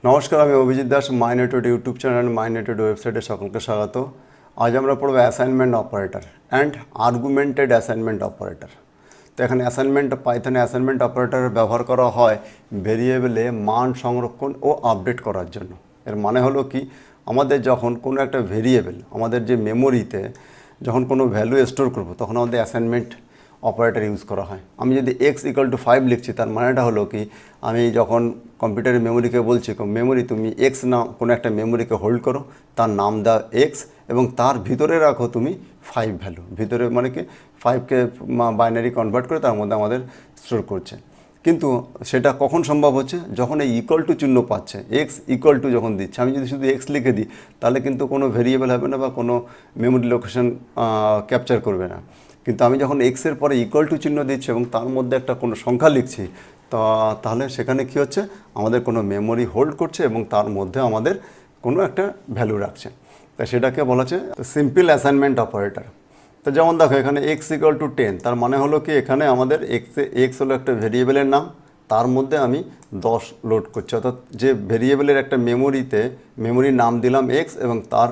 নমস্কার, আমি অভিজিৎ দাস, মাইনেটেড ইউটিউব চ্যানেল মাইনেটেড ওয়েবসাইটে সকলকে স্বাগত। আজ আমরা পড়ব assignment operator and augmented assignment operator. তো এখানে পাইথনে অ্যাসাইনমেন্ট অপারেটর ব্যবহার করা হয় ভেরিয়েবলে মান সংরক্ষণ ও আপডেট করার জন্য। এর মানে হলো কি, আমাদের যখন কোনো একটা ভেরিয়েবল আমাদের যে মেমোরিতে যখন কোনো ভ্যালু স্টোর করব তখন আমাদের অ্যাসাইনমেন্ট অপারেটর ইউজ করা হয়। আমি যদি x=5 লিখছি, তার মানেটা হলো কি, আমি যখন কম্পিউটারের মেমোরিকে বলছি মেমোরি তুমি এক্স নাম কোনো একটা মেমোরিকে হোল্ড করো, তার নাম দাও এক্স এবং তার ভিতরে রাখো তুমি 5 ভ্যালু। ভিতরে মানে কি 5কে বাইনারি কনভার্ট করে তার মধ্যে আমাদের স্টোর করছে। কিন্তু সেটা কখন সম্ভব হচ্ছে, যখন এই ইকুয়াল টু চিহ্ন পাচ্ছে, x=, যখন দিচ্ছে। আমি যদি শুধু এক্স লিখে দিই তাহলে কিন্তু কোনো ভেরিয়েবল হবে না বা কোনো মেমোরি লোকেশন ক্যাপচার করবে না। কিন্তু আমি যখন এক্সের পরে ইকুয়াল টু চিহ্ন দিচ্ছি এবং তার মধ্যে একটা কোনো সংখ্যা লিখছি, তাহলে সেখানে কি হচ্ছে, আমাদের কোনো মেমোরি হোল্ড করছে এবং তার মধ্যে আমাদের কোনো একটা ভ্যালু রাখছে। তাই সেটাকে বলা হচ্ছে সিম্পল অ্যাসাইনমেন্ট অপারেটর। তো যেমন দেখো এখানে x=10, তার মানে হলো কি, এখানে আমাদের এক্স হলো একটা ভেরিয়েবলের নাম, তার মধ্যে আমি 10 লোড করছি। অর্থাৎ যে ভেরিয়েবলের একটা মেমোরির নাম দিলাম এক্স এবং তার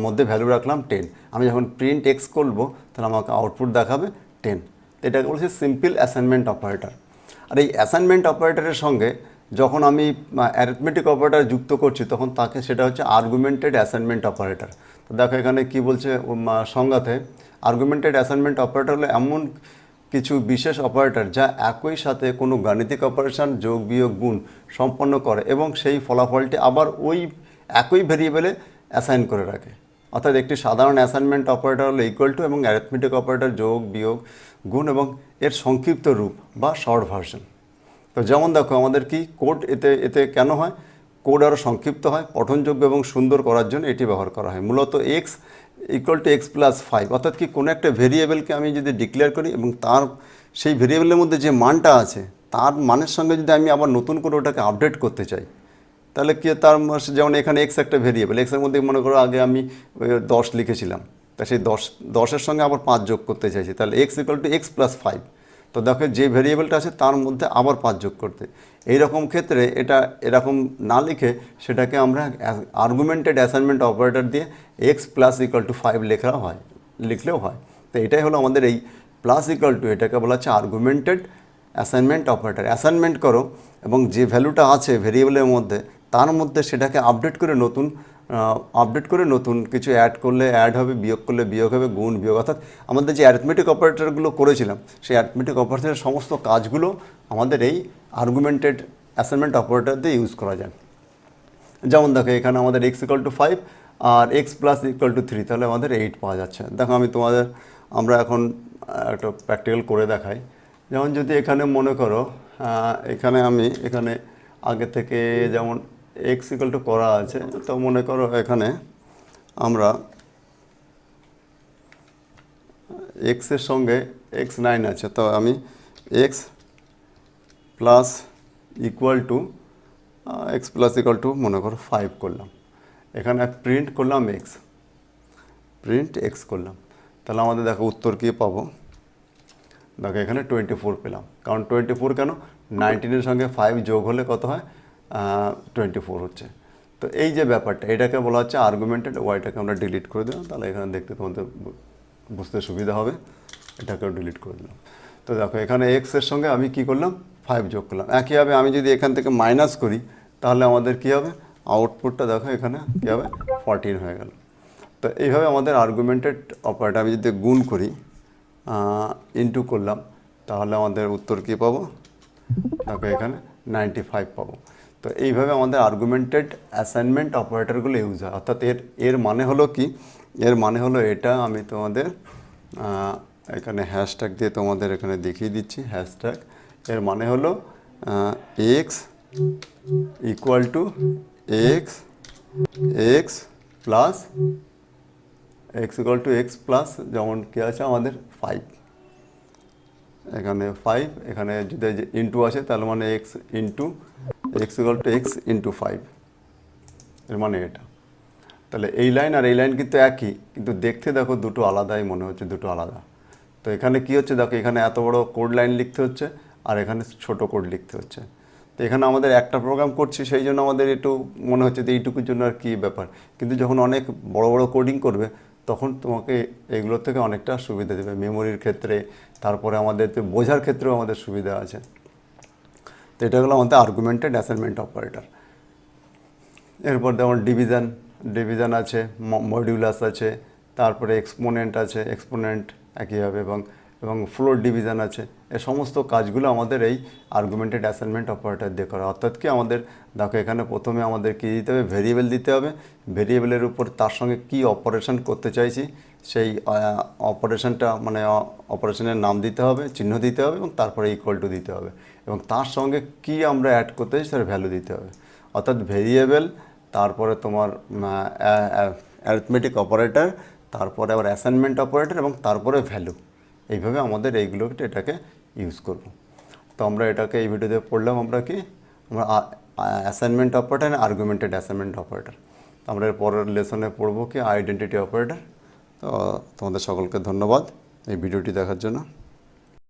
মধ্যে ভ্যালু রাখলাম 10। আমি যখন প্রিন্ট এক্স করবো তাহলে আমাকে আউটপুট দেখাবে 10। এটাকে বলছি সিম্পল অ্যাসাইনমেন্ট অপারেটর। আর এই অ্যাসাইনমেন্ট অপারেটরের সঙ্গে যখন আমি অ্যারিথমেটিক অপারেটর যুক্ত করছি তখন সেটা হচ্ছে আর্গুমেন্টেড অ্যাসাইনমেন্ট অপারেটর। তো দেখো এখানে কি বলছে সংজ্ঞাতে, আর্গুমেন্টেড অ্যাসাইনমেন্ট অপারেটর হলো এমন কিছু বিশেষ অপারেটর যা একই সাথে কোনো গাণিতিক অপারেশন, যোগ বিয়োগ গুণ সম্পন্ন করে এবং সেই ফলাফলটি আবার ওই একই ভেরিয়েবলে অ্যাসাইন করে রাখে। অর্থাৎ একটি সাধারণ অ্যাসাইনমেন্ট অপারেটর হলো ইকুয়াল টু এবং অ্যারিথমেটিক অপারেটর যোগ বিয়োগ গুণ এবং এর সংক্ষিপ্ত রূপ বা শর্ট ভার্সন। তো যেমন দেখো আমাদের কি কোড এতে কেন হয়, কোড আরও সংক্ষিপ্ত হয়, পঠনযোগ্য এবং সুন্দর করার জন্য এটি ব্যবহার করা হয়। মূলত x=x+5, অর্থাৎ কি কোনো একটা ভেরিয়েবলকে আমি যদি ডিক্লেয়ার করি এবং তার সেই ভেরিয়েবলের মধ্যে যে মানটা আছে তার মানের সঙ্গে যদি আমি আবার নতুন করে ওটাকে আপডেট করতে চাই, তাহলে কি যেমন এখানে এক্স একটা ভেরিয়েবল, এক্সের মধ্যে মনে করো আগে আমি 10 লিখেছিলাম, তা সেই 10-10-এর সঙ্গে আবার 5 যোগ করতে চাইছি, তাহলে x=x+5। তো দেখো যে ভেরিয়েবলটা আছে তার মধ্যে আবার 5 যোগ করতে। এইরকম ক্ষেত্রে এটা এরকম না লিখে সেটাকে আমরা আর্গুমেন্টেড অ্যাসাইনমেন্ট অপারেটর দিয়ে x+=5 লিখলেও হয়। তো এটাই হলো আমাদের এই +=, এটাকে বলা হচ্ছে আর্গুমেন্টেড অ্যাসাইনমেন্ট অপারেটর। অ্যাসাইনমেন্ট করো এবং যে ভ্যালুটা আছে ভেরিয়েবলের মধ্যে তার মধ্যে সেটাকে আপডেট করে নতুন কিছু অ্যাড করলে অ্যাড হবে, বিয়োগ করলে বিয়োগ হবে, গুণ বিয়োগ। অর্থাৎ আমাদের যে অ্যারিথমেটিক অপারেটরগুলো করেছিলাম সেই অ্যারিথমেটিক অপারেটরের সমস্ত কাজগুলো আমাদের এই আর্গুমেন্টেড অ্যাসাইনমেন্ট অপারেটর দিয়ে ইউজ করা যায়। যেমন দেখো এখানে আমাদের x=5 আর x+=3, তাহলে আমাদের 8 পাওয়া যাচ্ছে। দেখো আমরা এখন একটা প্র্যাকটিক্যাল করে দেখাই। যেমন যদি এখানে মনে করো এখানে আগে থেকে যেমন x= করা আছে, তো মনে করো এখানে আমরা এক্সের সঙ্গে x9 আছে, তো আমি x+= মনে করো 5 করলাম। এখানে প্রিন্ট করলাম x করলাম, তাহলে আমাদের দেখো উত্তর কী পাবো। দেখো এখানে 24 পেলাম, কারণ 24 কেন, 19-এর সঙ্গে 5 যোগ হলে কত হয়, 24 হচ্ছে। তো এই যে ব্যাপারটা, এটাকে বলা হচ্ছে আর্গুমেন্টেড। ওয়াইটাকে আমরা ডিলিট করে দিলাম, তাহলে এখানে দেখতে তোমাদের বুঝতে সুবিধা হবে, এটাকেও ডিলিট করে দিলাম। তো দেখো এখানে এক্সের সঙ্গে আমি কি করলাম, 5 যোগ করলাম। একইভাবে আমি যদি এখান থেকে মাইনাস করি তাহলে আমাদের কি হবে, আউটপুটটা দেখো এখানে কী হবে, 14 হয়ে গেল। তো এইভাবে আমাদের আর্গুমেন্টেড অপারেটর, আমি যদি গুণ করি ইনটু করলাম তাহলে আমাদের উত্তর কী পাবো, দেখো এখানে 95 পাবো। তো এইভাবে আমাদের আর্গুমেন্টেড অ্যাসাইনমেন্ট অপারেটরগুলো ইউজ হয়। অর্থাৎ এর মানে হলো কি, এর মানে হলো এটা, আমি তোমাদের এখানে হ্যাশট্যাগ দিয়ে তোমাদের এখানে দেখিয়ে দিচ্ছি। হ্যাশট্যাগ এর মানে হলো x=x+, যেমন কী আছে আমাদের 5, এখানে 5, এখানে যদি ইন্টু আছে তাহলে মানে x=x×5, এর মানে এটা। তাহলে এই লাইন আর এই লাইন কিন্তু একই, কিন্তু দেখতে দেখো দুটো আলাদাই মনে হচ্ছে, দুটো আলাদা। তো এখানে কি হচ্ছে, দেখো এখানে এত বড় কোড লাইন লিখতে হচ্ছে আর এখানে ছোট কোড লিখতে হচ্ছে। তো এখানে আমাদের একটা প্রোগ্রাম করছি, সেই জন্য আমাদের একটু মনে হচ্ছে যে এইটুকুর জন্য আর কী ব্যাপার, কিন্তু যখন অনেক বড় বড় কোডিং করবে তখন তোমাকে এগুলোর থেকে অনেকটা সুবিধা দেবে, মেমোরির ক্ষেত্রে, তারপরে আমাদের বোঝার ক্ষেত্রেও আমাদের সুবিধা আছে। তো এটা হলো আমাদের আর্গুমেন্টেড অ্যাসাইনমেন্ট অপারেটর। এরপর যেমন ডিভিশন আছে, মডিউলাস আছে, তারপরে এক্সপোনেন্ট আছে, এক্সপোনেন্ট একইভাবে, এবং ফ্লোর ডিভিশন আছে। এই সমস্ত কাজগুলো আমাদের এই আর্গুমেন্টেড অ্যাসাইনমেন্ট অপারেটর দিয়ে করা। অর্থাৎ কি আমাদের দেখো এখানে প্রথমে আমাদের কী দিতে হবে, ভেরিয়েবল দিতে হবে, ভেরিয়েবলের উপর তার সঙ্গে কী অপারেশন করতে চাইছি সেই অপারেশনটা মানে অপারেশনের নাম দিতে হবে, চিহ্ন দিতে হবে, এবং তারপরে ইকুয়াল টু দিতে হবে, এবং তার সঙ্গে কী আমরা অ্যাড করতে চাই সেটার ভ্যালু দিতে হবে। অর্থাৎ ভেরিয়েবল, তারপরে তোমার অ্যারিথমেটিক অপারেটর, তারপরে আবার অ্যাসাইনমেন্ট অপারেটর, এবং তারপরে ভ্যালু। এইভাবে আমাদের এইগুলোকে এটাকে ইউজ করব। তো আমরা এটাকে এই ভিডিওতে পড়লাম আমরা কি, আমরা অ্যাসাইনমেন্ট অপারেটর, আর্গুমেন্টেড অ্যাসাইনমেন্ট অপারেটর। আমরা এর পরের লেসনে পড়বো কি আইডেন্টিটি অপারেটর। তো তোমাদের সকলকে ধন্যবাদ এই ভিডিওটি দেখার জন্য।